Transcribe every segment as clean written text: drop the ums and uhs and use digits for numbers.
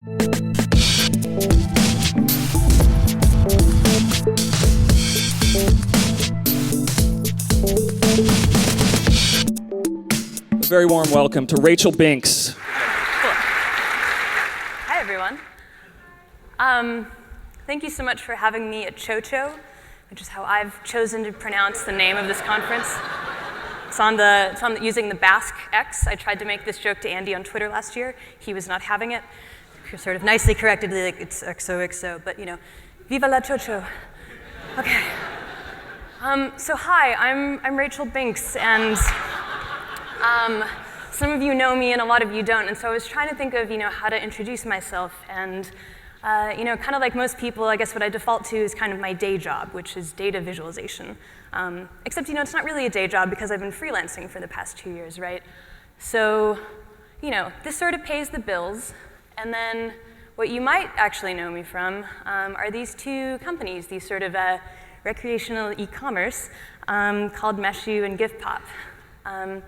A very warm welcome to Rachel Binx. Cool. Hi, everyone. Thank you so much for having me at XOXO, which is how I've chosen to pronounce the name of this conference. It's using the Basque X. I tried to make this joke to Andy on Twitter last year. He was not having it. Sort of nicely corrected, like, it's XOXO, but viva la XOXO. Okay. So hi, I'm Rachel Binx, and some of you know me and a lot of you don't, and so I was trying to think of how to introduce myself, and kind of like most people, I guess what I default to is kind of my day job, which is data visualization. Except it's not really a day job because I've been freelancing for the past 2 years, right? So this sort of pays the bills, and then what you might actually know me from are these two companies, these sort of recreational e-commerce called Meshu and Gifpop. And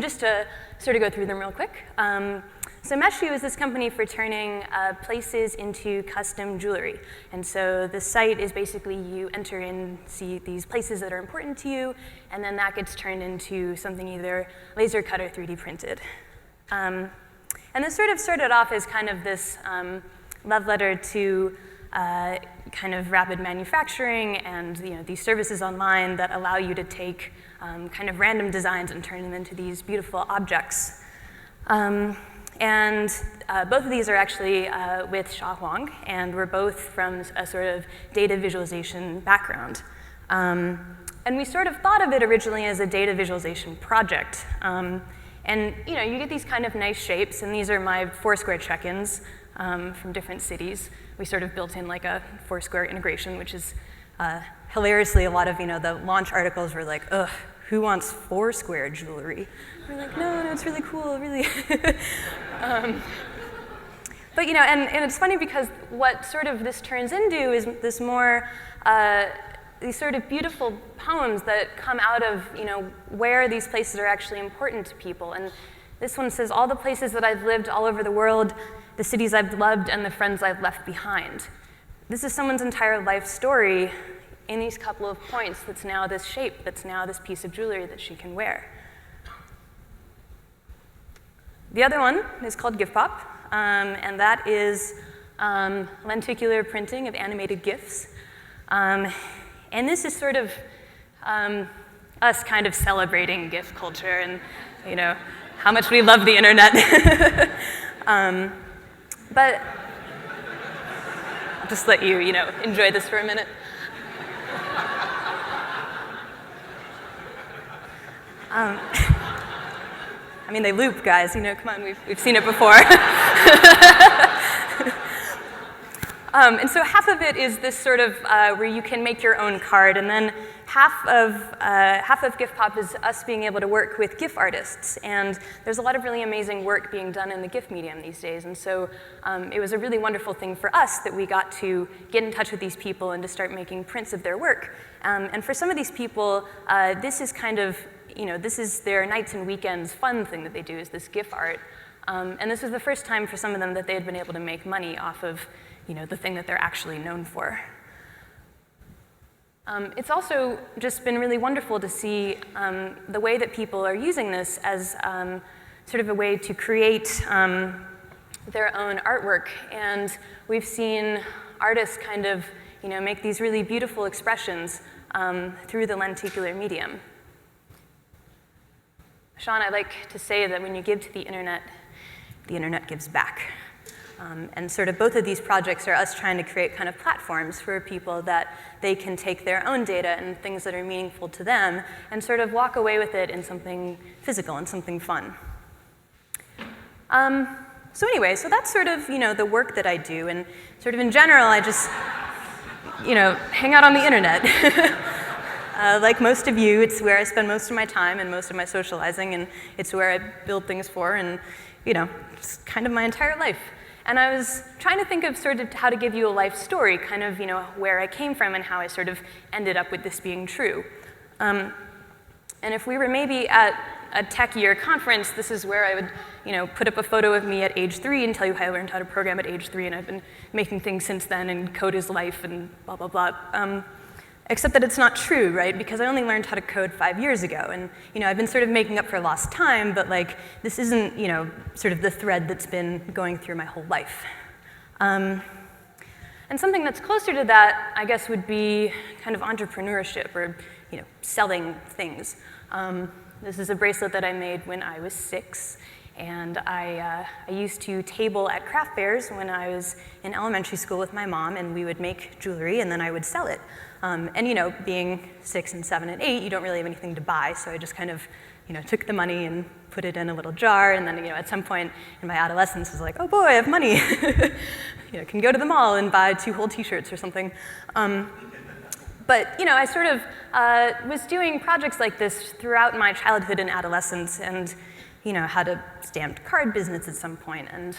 just to sort of go through them real quick. So Meshu is this company for turning places into custom jewelry. And so the site is basically you enter in, see these places that are important to you, and then that gets turned into something either laser cut or 3D printed. And this sort of started off as kind of this love letter to kind of rapid manufacturing and these services online that allow you to take kind of random designs and turn them into these beautiful objects. And both of these are actually with Xia Huang, and we're both from a sort of data visualization background. And we sort of thought of it originally as a data visualization project. And you get these kind of nice shapes, and these are my Foursquare check-ins from different cities. We sort of built in like a Foursquare integration, which is hilariously a lot of the launch articles were like, ugh, who wants Foursquare jewelry? We're like, no, it's really cool, really. But and it's funny because what sort of this turns into is this more these sort of beautiful poems that come out of where these places are actually important to people. And this one says, all the places that I've lived all over the world, the cities I've loved, and the friends I've left behind. This is someone's entire life story in these couple of points that's now this shape, that's now this piece of jewelry that she can wear. The other one is called Gifpop, and that is lenticular printing of animated GIFs. And this is sort of us kind of celebrating GIF culture and how much we love the internet. But I'll just let you enjoy this for a minute. I mean, they loop, guys. Come on, we've seen it before. And so half of it is this sort of where you can make your own card, and then half of Gifpop is us being able to work with GIF artists. And there's a lot of really amazing work being done in the GIF medium these days. And so it was a really wonderful thing for us that we got to get in touch with these people and to start making prints of their work. And for some of these people, this is kind of this is their nights and weekends fun thing that they do, is this GIF art. And this was the first time for some of them that they had been able to make money off of the thing that they're actually known for. It's also just been really wonderful to see the way that people are using this as sort of a way to create their own artwork. And we've seen artists kind of make these really beautiful expressions through the lenticular medium. Sean, I like to say that when you give to the internet gives back. And sort of both of these projects are us trying to create kind of platforms for people that they can take their own data and things that are meaningful to them and sort of walk away with it in something physical and something fun. So anyway, so that's sort of the work that I do, and sort of in general, I just hang out on the internet. Like most of you, it's where I spend most of my time and most of my socializing, and it's where I build things for, and it's kind of my entire life. And I was trying to think of sort of how to give you a life story, kind of where I came from and how I sort of ended up with this being true. And if we were maybe at a tech year conference, this is where I would put up a photo of me at age 3 and tell you how I learned how to program at age 3, and I've been making things since then, and code is life, and blah, blah, blah. Except that it's not true, right? Because I only learned how to code 5 years ago, and I've been sort of making up for lost time, but like this isn't sort of the thread that's been going through my whole life. And something that's closer to that, I guess, would be kind of entrepreneurship or selling things. This is a bracelet that I made when I was 6, and I used to table at craft fairs when I was in elementary school with my mom, and we would make jewelry, and then I would sell it. And being 6 and 7 and 8, you don't really have anything to buy, so I just kind of took the money and put it in a little jar, and then at some point in my adolescence was like, oh boy, I have money. Can go to the mall and buy 2 whole t-shirts or something. But I sort of was doing projects like this throughout my childhood and adolescence, and had a stamped card business at some point. And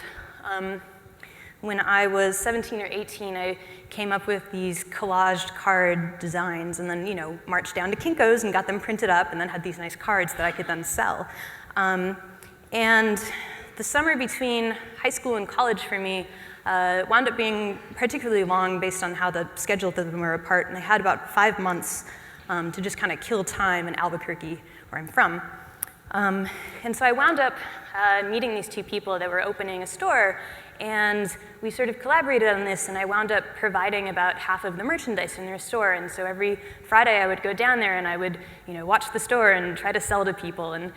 when I was 17 or 18, I came up with these collaged card designs, and then marched down to Kinko's and got them printed up, and then had these nice cards that I could then sell. And the summer between high school and college for me wound up being particularly long based on how the schedule of them were apart, and I had about 5 months to just kind of kill time in Albuquerque, where I'm from. And so I wound up meeting these 2 people that were opening a store, and we sort of collaborated on this, and I wound up providing about half of the merchandise in their store. And so every Friday I would go down there and I would watch the store and try to sell to people, and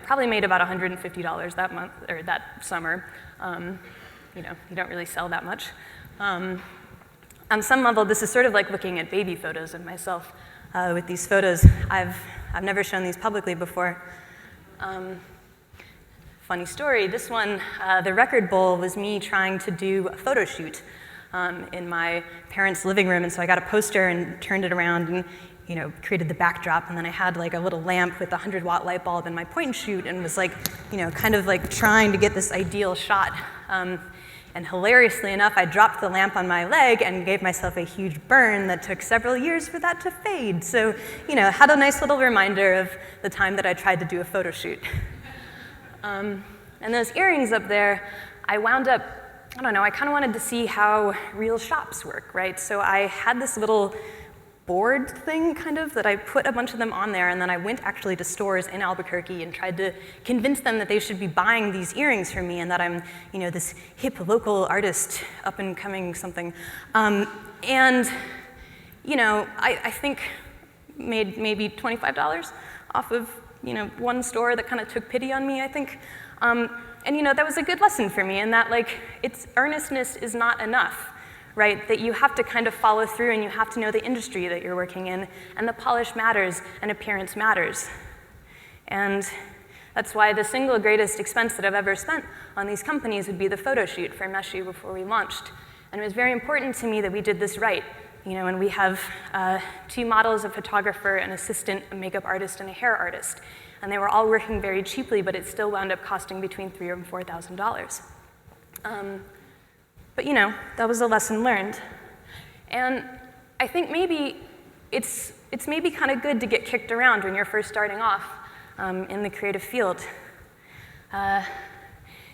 probably made about $150 that month or that summer. You don't really sell that much. On some level, this is sort of like looking at baby photos of myself. With these photos, I've never shown these publicly before. Funny story, this one, the record bowl, was me trying to do a photo shoot in my parents' living room, and so I got a poster and turned it around and created the backdrop, and then I had like a little lamp with a 100-watt light bulb in my point and shoot, and was like, kind of like trying to get this ideal shot. And hilariously enough, I dropped the lamp on my leg and gave myself a huge burn that took several years for that to fade. So, had a nice little reminder of the time that I tried to do a photo shoot. And those earrings up there, I wound up, I don't know, I kind of wanted to see how real shops work, right? So I had this little board thing, kind of, that I put a bunch of them on there, and then I went actually to stores in Albuquerque and tried to convince them that they should be buying these earrings from me, and that I'm, this hip local artist, up and coming something. I think made maybe $25 off of, one store that kind of took pity on me, I think. And that was a good lesson for me, in that earnestness is not enough. Right, that you have to kind of follow through, and you have to know the industry that you're working in, and the polish matters, and appearance matters. And that's why the single greatest expense that I've ever spent on these companies would be the photo shoot for Meshu before we launched. And it was very important to me that we did this right. And we have 2 models, a photographer, an assistant, a makeup artist, and a hair artist. And they were all working very cheaply, but it still wound up costing between $3,000 and $4,000. But that was a lesson learned. And I think maybe it's maybe kind of good to get kicked around when you're first starting off in the creative field.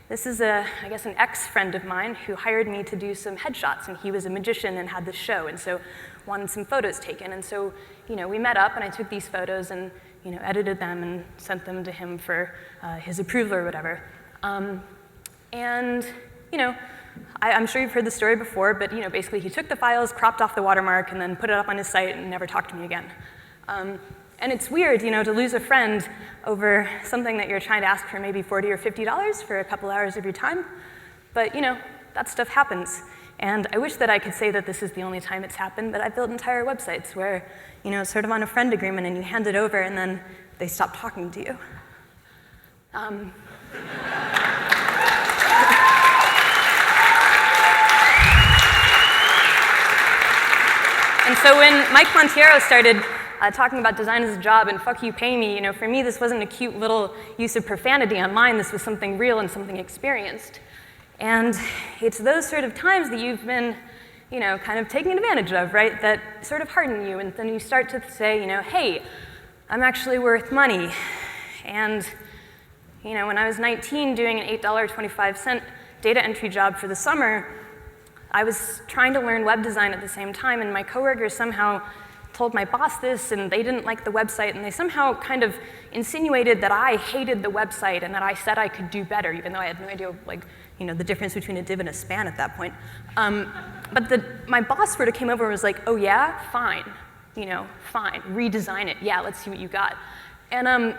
This is I guess an ex-friend of mine who hired me to do some headshots, and he was a magician and had this show, and so wanted some photos taken. And so, we met up, and I took these photos and, edited them and sent them to him for his approval or whatever. I'm sure you've heard the story before, but basically he took the files, cropped off the watermark, and then put it up on his site and never talked to me again. And it's weird, to lose a friend over something that you're trying to ask for maybe $40 or $50 for a couple hours of your time. But that stuff happens. And I wish that I could say that this is the only time it's happened, but I've built entire websites where, sort of on a friend agreement, and you hand it over, and then they stop talking to you. And so when Mike Montiero started talking about design as a job and fuck you, pay me, for me this wasn't a cute little use of profanity online. This was something real and something experienced. And it's those sort of times that you've been, kind of taken advantage of, right, that sort of harden you. And then you start to say, hey, I'm actually worth money. And when I was 19 doing an $8.25 data entry job for the summer, I was trying to learn web design at the same time, and my coworkers somehow told my boss this, and they didn't like the website, and they somehow kind of insinuated that I hated the website and that I said I could do better, even though I had no idea, the difference between a div and a span at that point. But my boss sort of came over and was like, oh yeah, fine, fine, redesign it. Yeah, let's see what you got. And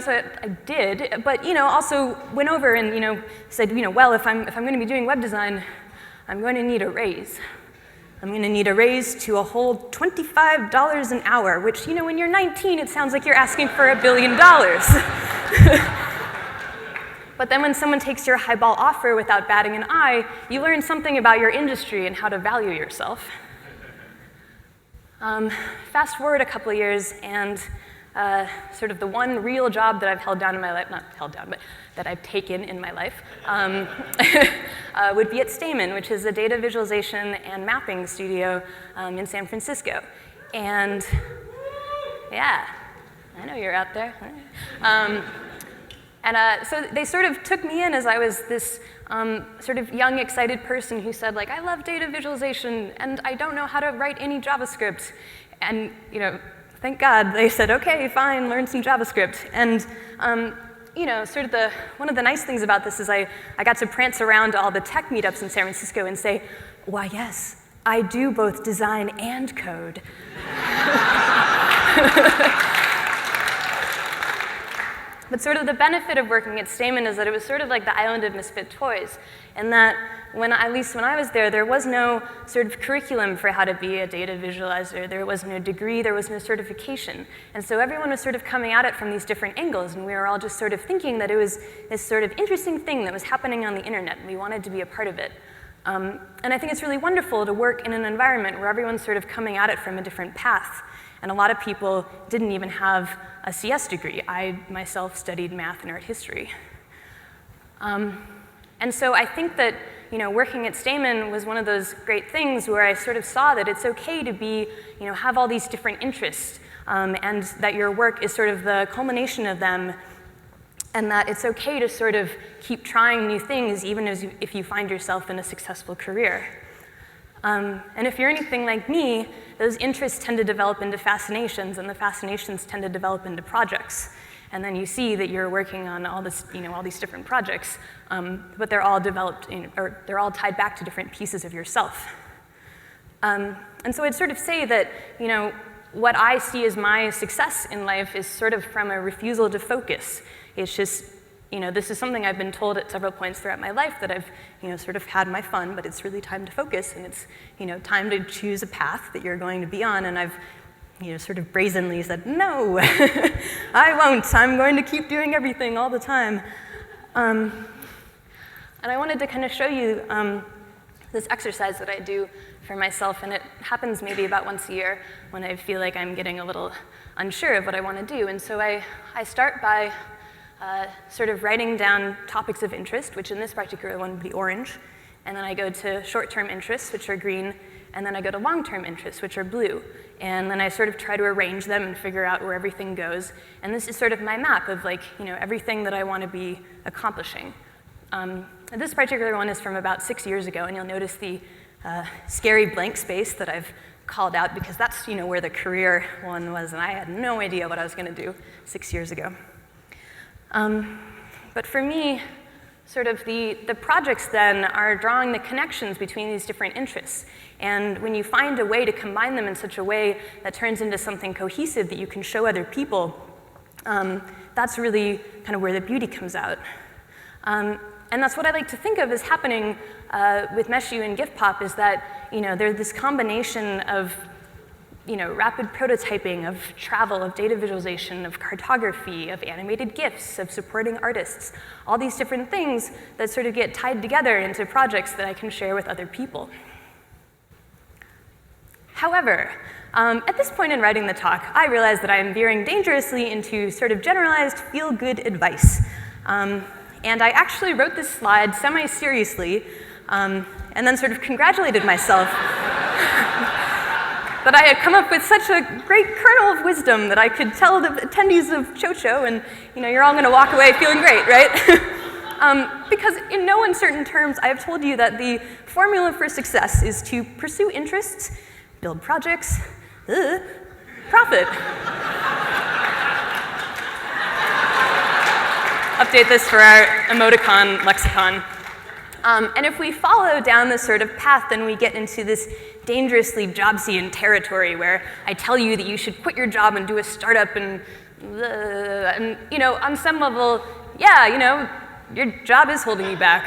so I did, but also went over and said, well, if I'm going to be doing web design, I'm going to need a raise. I'm going to need a raise to a whole $25 an hour, which when you're 19, it sounds like you're asking for $1 billion. But then when someone takes your highball offer without batting an eye, you learn something about your industry and how to value yourself. Fast forward a couple of years, and sort of the one real job that I've held down in my life, not held down, but that I've taken in my life, would be at Stamen, which is a data visualization and mapping studio in San Francisco. And yeah, I know you're out there. So they sort of took me in as I was this sort of young, excited person who said, I love data visualization, and I don't know how to write any JavaScript. And, thank God, they said, okay, fine, learn some JavaScript. And, sort of one of the nice things about this is I got to prance around to all the tech meetups in San Francisco and say, why, yes, I do both design and code. But sort of the benefit of working at Stamen is that it was sort of like the island of misfit toys, and that at least when I was there was no sort of curriculum for how to be a data visualizer. There was no degree, there was no certification. And so everyone was sort of coming at it from these different angles, and we were all just sort of thinking that it was this sort of interesting thing that was happening on the internet, and we wanted to be a part of it. And I think it's really wonderful to work in an environment where everyone's sort of coming at it from a different path. And a lot of people didn't even have a CS degree. I myself studied math and art history. And so I think that working at Stamen was one of those great things where I sort of saw that it's okay to be, have all these different interests, and that your work is sort of the culmination of them, and that it's okay to sort of keep trying new things even if you find yourself in a successful career. And if you're anything like me, those interests tend to develop into fascinations, and the fascinations tend to develop into projects. And then you see that you're working on all this, all these different projects, but they're all developed, or they're all tied back to different pieces of yourself. And so I'd sort of say that, what I see as my success in life is sort of from a refusal to focus. It's just, this is something I've been told at several points throughout my life that I've, sort of had my fun, but it's really time to focus, and it's, time to choose a path that you're going to be on, and I've, sort of brazenly said, no, I won't. I'm going to keep doing everything all the time. And I wanted to kind of show you this exercise that I do for myself, and it happens maybe about once a year when I feel like I'm getting a little unsure of what I want to do. And so I start by sort of writing down topics of interest, which in this particular one would be orange, and then I go to short-term interests, which are green, and then I go to long-term interests, which are blue. And then I sort of try to arrange them and figure out where everything goes. And this is sort of my map of everything that I want to be accomplishing. This particular one is from about 6 years ago, and you'll notice the scary blank space that I've called out, because that's where the career one was, and I had no idea what I was going to do 6 years ago. But for me, sort of the projects then are drawing the connections between these different interests. And when you find a way to combine them in such a way that turns into something cohesive that you can show other people, that's really kind of where the beauty comes out. And that's what I like to think of as happening with Meshu and Gifpop, is that there's this combination of rapid prototyping, of travel, of data visualization, of cartography, of animated GIFs, of supporting artists, all these different things that sort of get tied together into projects that I can share with other people. However, at this point in writing the talk, I realized that I am veering dangerously into sort of generalized feel-good advice. And I actually wrote this slide semi-seriously, and then sort of congratulated myself that I had come up with such a great kernel of wisdom that I could tell the attendees of XOXO, and you're all going to walk away feeling great, right? Because in no uncertain terms, I have told you that the formula for success is to pursue interests, build projects, profit. Update this for our emoticon lexicon. And if we follow down this sort of path, then we get into this dangerously Jobsian territory where I tell you that you should quit your job and do a startup and on some level, yeah, your job is holding you back.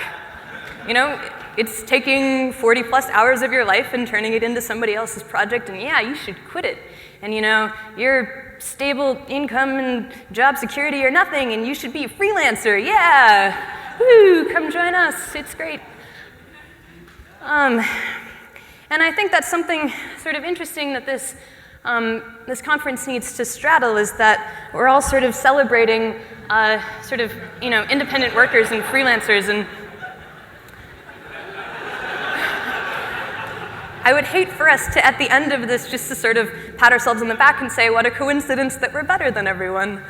It's taking 40 plus hours of your life and turning it into somebody else's project, and yeah, you should quit it. And your stable income and job security are nothing, and you should be a freelancer, yeah. Woo, come join us, it's great. And I think that's something sort of interesting that this conference needs to straddle, is that we're all sort of celebrating independent workers and freelancers, and I would hate for us to, at the end of this, just to sort of pat ourselves on the back and say, what a coincidence that we're better than everyone.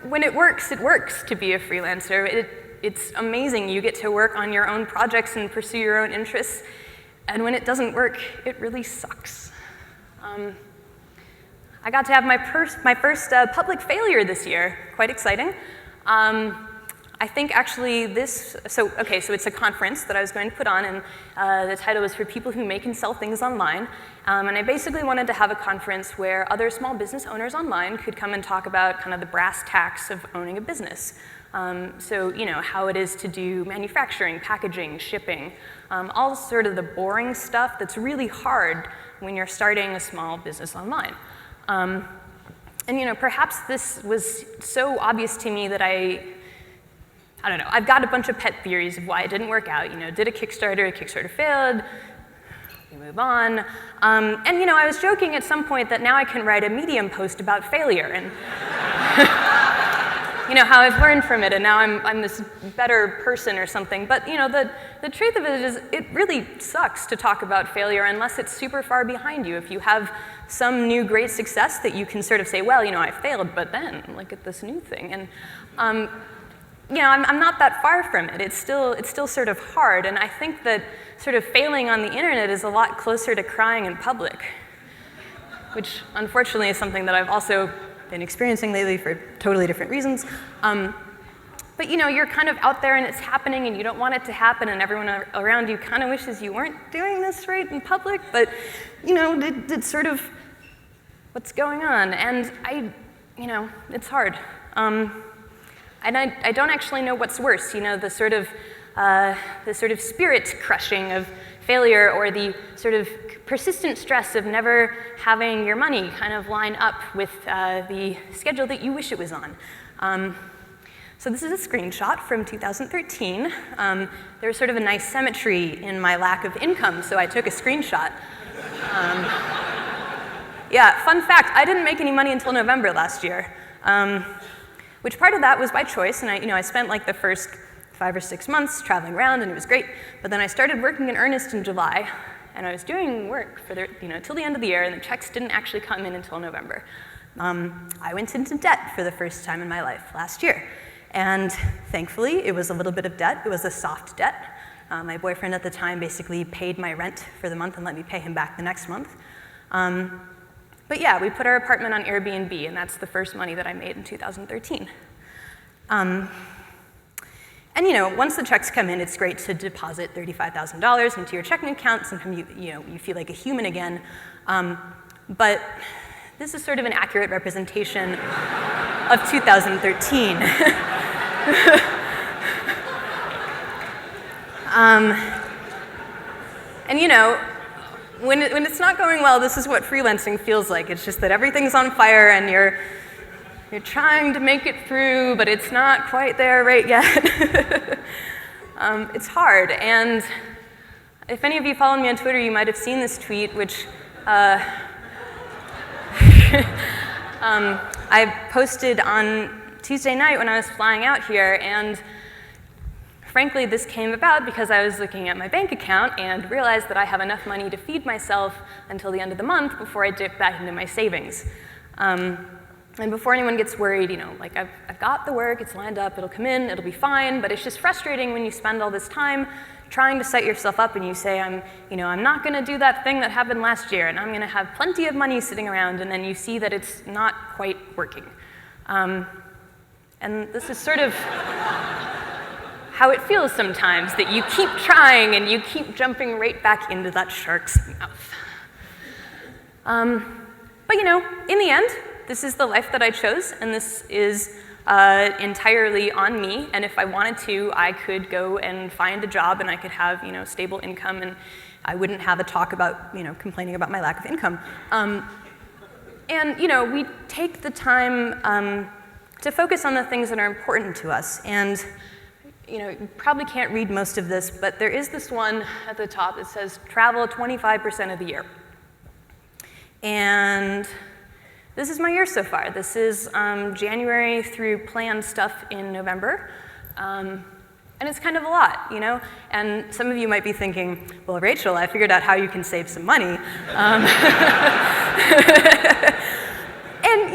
When it works to be a freelancer. It's amazing. You get to work on your own projects and pursue your own interests. And when it doesn't work, it really sucks. I got to have my first public failure this year. Quite exciting. I think actually so it's a conference that I was going to put on, and the title was for people who make and sell things online. And I basically wanted to have a conference where other small business owners online could come and talk about kind of the brass tacks of owning a business. How it is to do manufacturing, packaging, shipping, all sort of the boring stuff that's really hard when you're starting a small business online. Perhaps this was so obvious to me that I don't know, I've got a bunch of pet theories of why it didn't work out. Did a Kickstarter failed, we move on. I was joking at some point that now I can write a Medium post about failure, and how I've learned from it, and now I'm this better person or something. But the truth of it is, it really sucks to talk about failure unless it's super far behind you. If you have some new great success that you can sort of say, well, I failed, but then look at this new thing. And I'm not that far from it. It's still sort of hard, and I think that sort of failing on the internet is a lot closer to crying in public, which unfortunately is something that I've also been experiencing lately for totally different reasons. But you're kind of out there and it's happening and you don't want it to happen, and everyone around you kind of wishes you weren't doing this right in public, but it's sort of what's going on, and it's hard. And I don't actually know what's worse, the sort of spirit crushing of failure, or the sort of persistent stress of never having your money kind of line up with the schedule that you wish it was on. So this is a screenshot from 2013. There was sort of a nice symmetry in my lack of income, so I took a screenshot. Yeah, fun fact, I didn't make any money until November last year. Which part of that was by choice, and I spent like the first 5 or 6 months traveling around, and it was great. But then I started working in earnest in July, and I was doing work for till the end of the year, and the checks didn't actually come in until November. I went into debt for the first time in my life last year, and thankfully it was a little bit of debt. It was a soft debt. My boyfriend at the time basically paid my rent for the month and let me pay him back the next month. But yeah, we put our apartment on Airbnb, and that's the first money that I made in 2013. And once the checks come in, it's great to deposit $35,000 into your checking account. Sometimes you feel like a human again. But this is sort of an accurate representation of 2013. When it's not going well, this is what freelancing feels like. It's just that everything's on fire and you're trying to make it through, but it's not quite there right yet. It's hard, and if any of you follow me on Twitter, you might have seen this tweet, which I posted on Tuesday night when I was flying out here, and frankly, this came about because I was looking at my bank account and realized that I have enough money to feed myself until the end of the month before I dip back into my savings. And before anyone gets worried, like I've got the work, it's lined up, it'll come in, it'll be fine, but it's just frustrating when you spend all this time trying to set yourself up and you say, I'm not gonna do that thing that happened last year and I'm gonna have plenty of money sitting around, and then you see that it's not quite working. And this is sort of how it feels sometimes, that you keep trying and you keep jumping right back into that shark's mouth. But in the end, this is the life that I chose, and this is entirely on me, and if I wanted to, I could go and find a job and I could have, stable income, and I wouldn't have a talk about, complaining about my lack of income. And, we take the time to focus on the things that are important to us, and, you probably can't read most of this, but there is this one at the top that says, travel 25% of the year. And this is my year so far. This is January through planned stuff in November. And it's kind of a lot, And some of you might be thinking, well, Rachel, I figured out how you can save some money. And,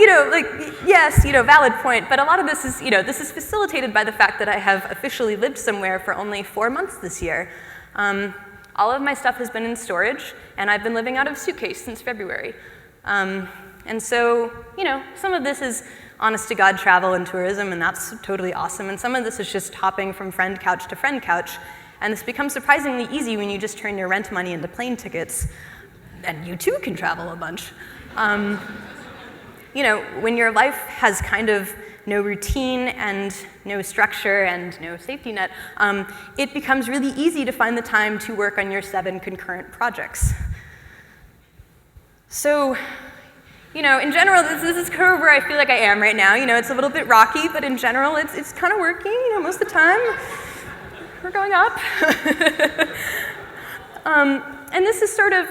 yes, valid point, but a lot of this is, this is facilitated by the fact that I have officially lived somewhere for only 4 months this year. All of my stuff has been in storage, and I've been living out of a suitcase since February. And so, some of this is honest-to-God travel and tourism, and that's totally awesome, and some of this is just hopping from friend couch to friend couch, and this becomes surprisingly easy when you just turn your rent money into plane tickets, and you too can travel a bunch. When your life has kind of no routine and no structure and no safety net, it becomes really easy to find the time to work on your 7 concurrent projects. So, in general, this is kind of where I feel like I am right now. It's a little bit rocky, but in general, it's kind of working, most of the time. We're going up. And this is sort of,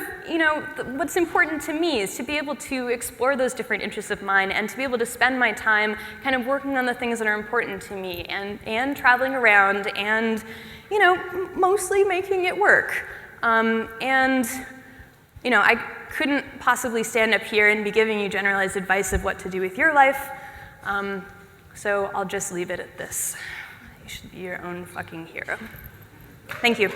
what's important to me is to be able to explore those different interests of mine and to be able to spend my time kind of working on the things that are important to me and traveling around and, mostly making it work. I couldn't possibly stand up here and be giving you generalized advice of what to do with your life, so I'll just leave it at this. You should be your own fucking hero. Thank you.